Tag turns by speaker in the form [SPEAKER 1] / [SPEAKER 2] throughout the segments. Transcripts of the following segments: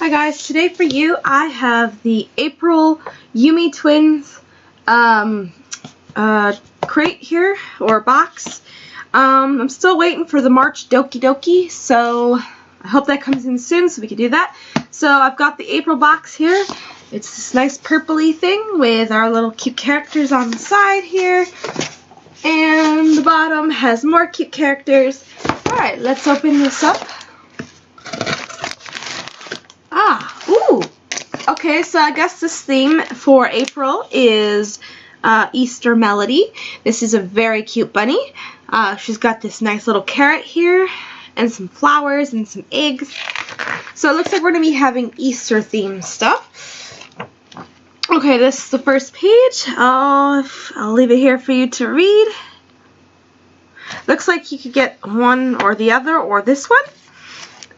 [SPEAKER 1] Hi guys, today for you I have the April Yume Twins crate here, or box. I'm still waiting for the March Doki Doki, so I hope that comes in soon so we can do that. So I've got the April box here. It's this nice purpley thing with our little cute characters on the side here. And the bottom has more cute characters. Alright, let's open this up. Ooh. Okay, so I guess this theme for April is Easter Melody. This is a very cute bunny. She's got this nice little carrot here, and some flowers, and some eggs. So it looks like we're going to be having Easter themed stuff. Okay, this is the first page. I'll leave it here for you to read. Looks like you could get one or the other, or this one.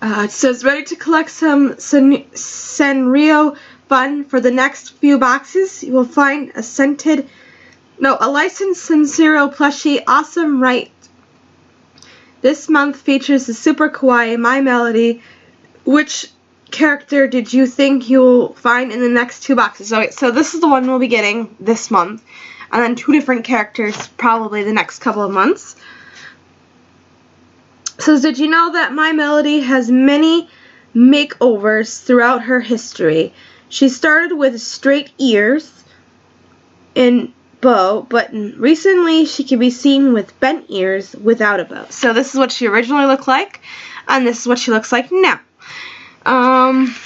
[SPEAKER 1] It says, ready to collect some Sanrio fun for the next few boxes. You will find a licensed Sanrio plushie. Awesome, right? This month features the super kawaii My Melody. Which character did you think you'll find in the next two boxes? Okay, so this is the one we'll be getting this month. And then two different characters probably the next couple of months. It says, did you know that My Melody has many makeovers throughout her history? She started with straight ears and bow, but recently she can be seen with bent ears without a bow. So this is what she originally looked like, and this is what she looks like now. Then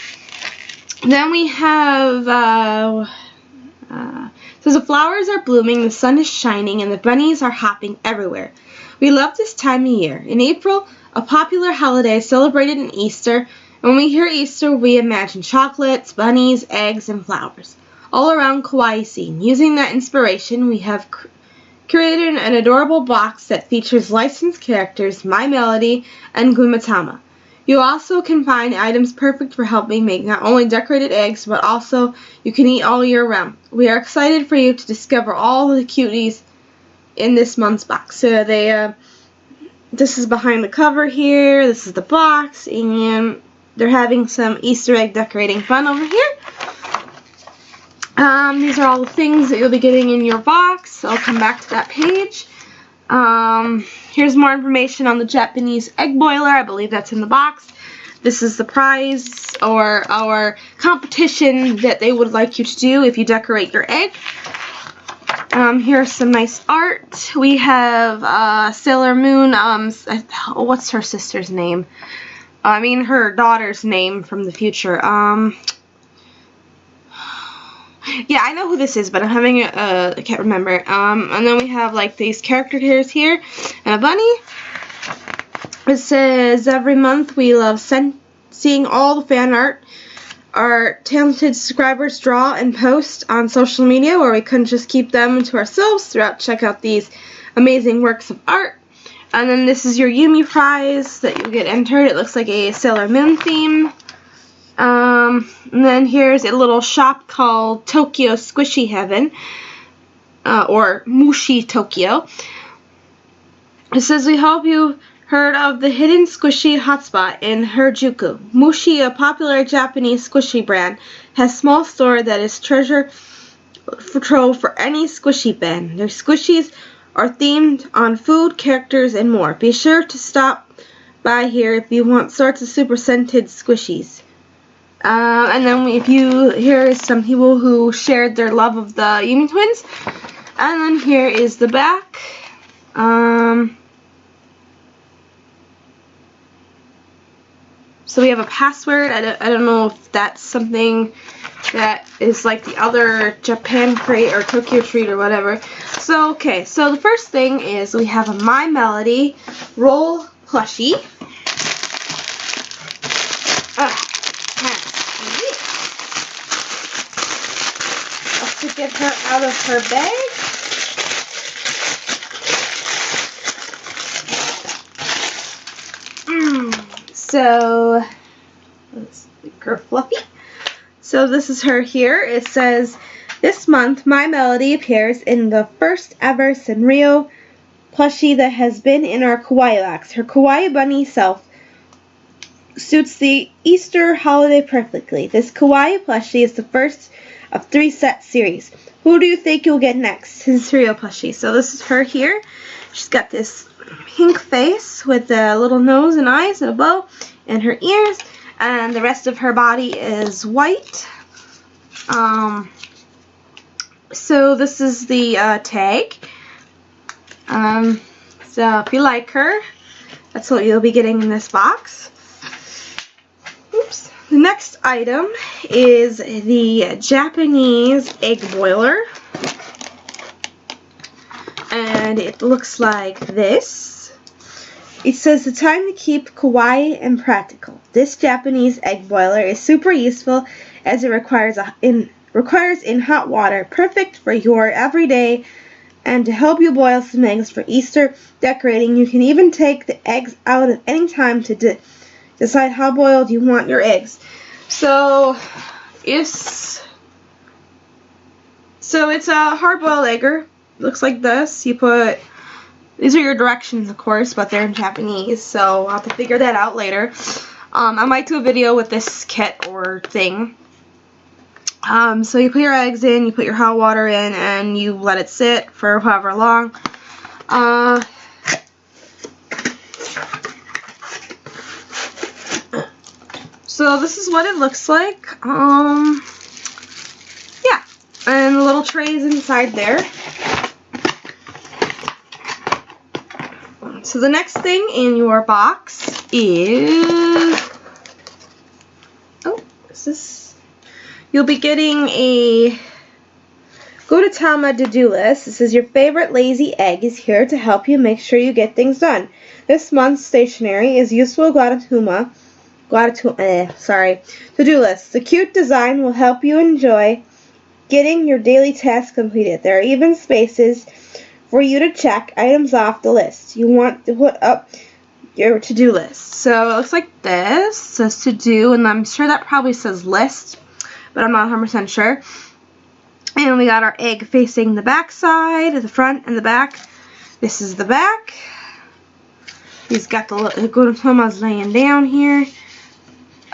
[SPEAKER 1] we have, says the flowers are blooming, the sun is shining, and the bunnies are hopping everywhere. We love this time of year. In April, a popular holiday celebrated in Easter, and when we hear Easter, we imagine chocolates, bunnies, eggs, and flowers. All around kawaii scene. Using that inspiration, we have created an adorable box that features licensed characters, My Melody, and Gumatama. You also can find items perfect for helping make not only decorated eggs, but also you can eat all year round. We are excited for you to discover all the cuties in this month's box. So this is behind the cover here, this is the box, and they're having some Easter egg decorating fun over here. These are all the things that you'll be getting in your box. I'll come back to that page. Here's more information on the Japanese egg boiler. I believe that's in the box. This is the prize or our competition that they would like you to do if you decorate your egg. Here's some nice art. We have Sailor Moon. What's her sister's name? I mean her daughter's name from the future. Yeah, I know who this is, but I'm having I can't remember. And then we have like these characters here and a bunny. It says every month we love seeing all the fan art our talented subscribers draw and post on social media, where we couldn't just keep them to ourselves. Check out these amazing works of art. And then this is your Yume prize that you get entered. It looks like a Sailor Moon theme. And then here's a little shop called Tokyo Squishy Heaven, or Mushi Tokyo. It says, we hope you heard of the hidden squishy hotspot in Harajuku. Mushi, a popular Japanese squishy brand, has small store that is treasure trove for any squishy fan. Their squishies are themed on food, characters, and more. Be sure to stop by here if you want sorts of super scented squishies. And then here is some people who shared their love of the Yume Twins. And then here is the back. So we have a password. I don't know if that's something that is like the other Japan crate or Tokyo treat or whatever. So okay, so the first thing is we have a My Melody roll plushie. To get her out of her bag. So let's make her fluffy. So this is her here. It says, this month My Melody appears in the first ever Sanrio plushie that has been in our kawaii box. Her kawaii bunny self suits the Easter holiday perfectly. This kawaii plushie is the first of 3 set series. Who do you think you'll get next? Cereal plushie. So this is her here. She's got this pink face with a little nose and eyes and a bow and her ears, and the rest of her body is white. So this is the tag. So if you like her, that's what you'll be getting in this box. Oops. The next item is the Japanese egg boiler. And it looks like this. It says the time to keep kawaii and practical. This Japanese egg boiler is super useful as it requires in hot water, perfect for your everyday. And to help you boil some eggs for Easter decorating, you can even take the eggs out at any time to decide how boiled you want your eggs. So it's a hard-boiled egger. Looks like this. You put, these are your directions, of course, but they're in Japanese, so I'll have to figure that out later. I might do a video with this kit or thing. So you put your eggs in, you put your hot water in, and you let it sit for however long. So this is what it looks like. Yeah, and the little trays inside there. So the next thing in your box is, you'll be getting a Gudetama to-do list. This is your favorite lazy egg is here to help you make sure you get things done. This month's stationery is useful to-do list. The cute design will help you enjoy getting your daily tasks completed. There are even spaces for you to check items off the list you want to put up your to-do list. So it looks like this. It says to do, and I'm sure that probably says list, but I'm not 100% sure. And we got our egg facing the back side, the front and the back. This is the back. He's got the Gudetama's laying down here.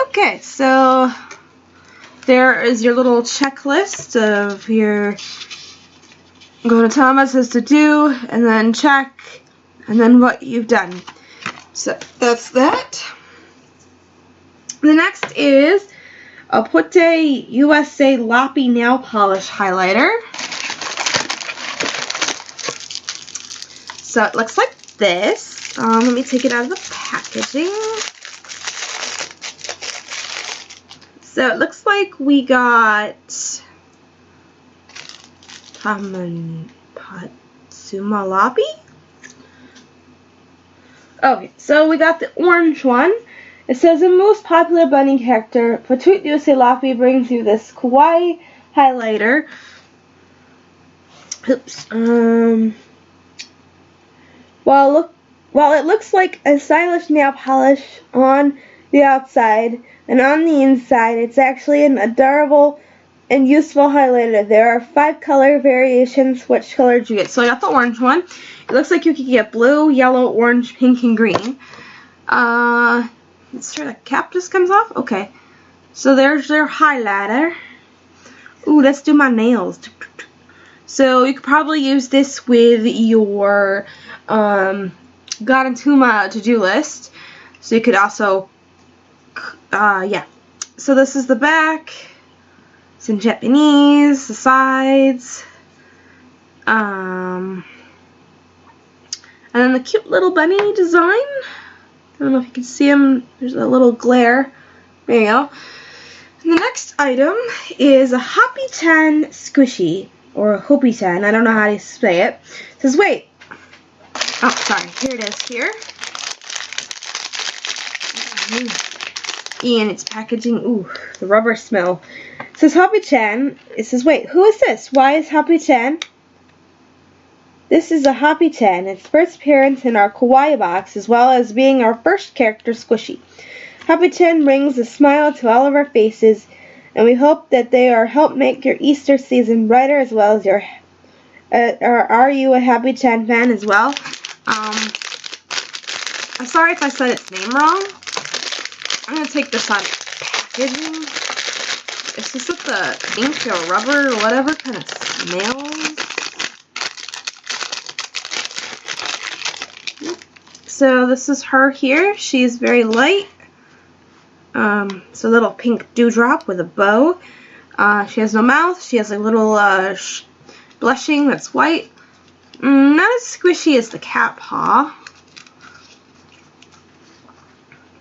[SPEAKER 1] Okay, so there is your little checklist of your Gudetama says to do, and then check, and then what you've done. So that's that. The next is a Pute USA Loppy Nail Polish Highlighter. So it looks like this. Let me take it out of the packaging. So it looks like we got Patsuma Loppy. Okay, so we got the orange one. It says the most popular bunny character, Pute USA Loppy, brings you this kawaii highlighter. Oops. While it looks like a stylish nail polish on the outside, and on the inside, it's actually an adorable and useful highlighter. There are 5 color variations. Which color did you get? So I got the orange one. It looks like you could get blue, yellow, orange, pink, and green. Let's sure the cap just comes off. Okay. So there's their highlighter. Ooh, let's do my nails. So you could probably use this with your Gudetama to-do list. So you could also, yeah. So this is the back. It's in Japanese. The sides. And then the cute little bunny design. I don't know if you can see them. There's a little glare. There you go. And the next item is a Happy-chan squishy. Or Hoppy-chan. I don't know how to say it. It says, wait. Oh, sorry. Here it is here. And it's packaging. Ooh, the rubber smell. It says Happy-chan. It says, wait, who is this? Why is Happy-chan? This is a Happy-chan. Its first appearance in our kawaii box, as well as being our first character squishy. Happy-chan brings a smile to all of our faces, and we hope that they help make your Easter season brighter, as well as your. Are you a Happy-chan fan as well? I'm sorry if I said its name wrong. I'm going to take this on packaging. Is this what the ink or rubber or whatever kind of smells? So this is her here. She's very light. It's a little pink dewdrop with a bow. She has no mouth. She has a little blushing that's white. Not as squishy as the cat paw,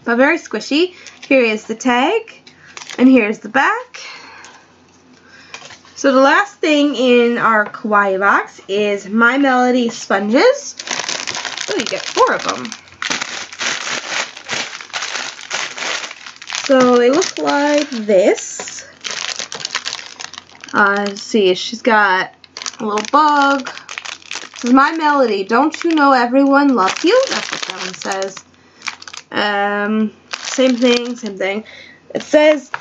[SPEAKER 1] but very squishy. Here is the tag, and here's the back. So the last thing in our kawaii box is My Melody sponges. Oh, you get 4 of them. So they look like this. Let's see, she's got a little bug. This is My Melody. Don't you know everyone loves you? That's what that one says. Same thing. It says,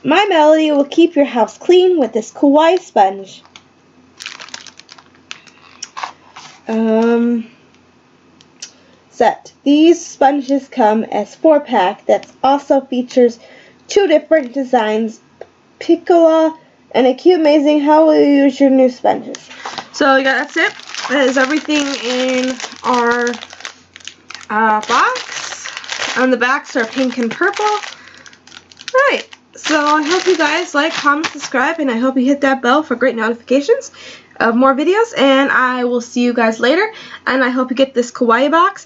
[SPEAKER 1] My Melody will keep your house clean with this kawaii sponge. Set. These sponges come as 4-pack that also features 2 different designs, Piccola and a cute amazing how will you use your new sponges. So yeah, that's it. That is everything in our box. On the backs are pink and purple. Alright, so I hope you guys like, comment, subscribe, and I hope you hit that bell for great notifications of more videos, and I will see you guys later, and I hope you get this kawaii box.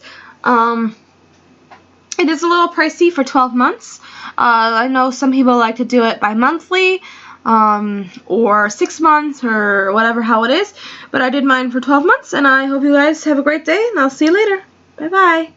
[SPEAKER 1] It is a little pricey for 12 months. I know some people like to do it bi-monthly, or 6 months, or whatever how it is, but I did mine for 12 months, and I hope you guys have a great day, and I'll see you later. Bye-bye.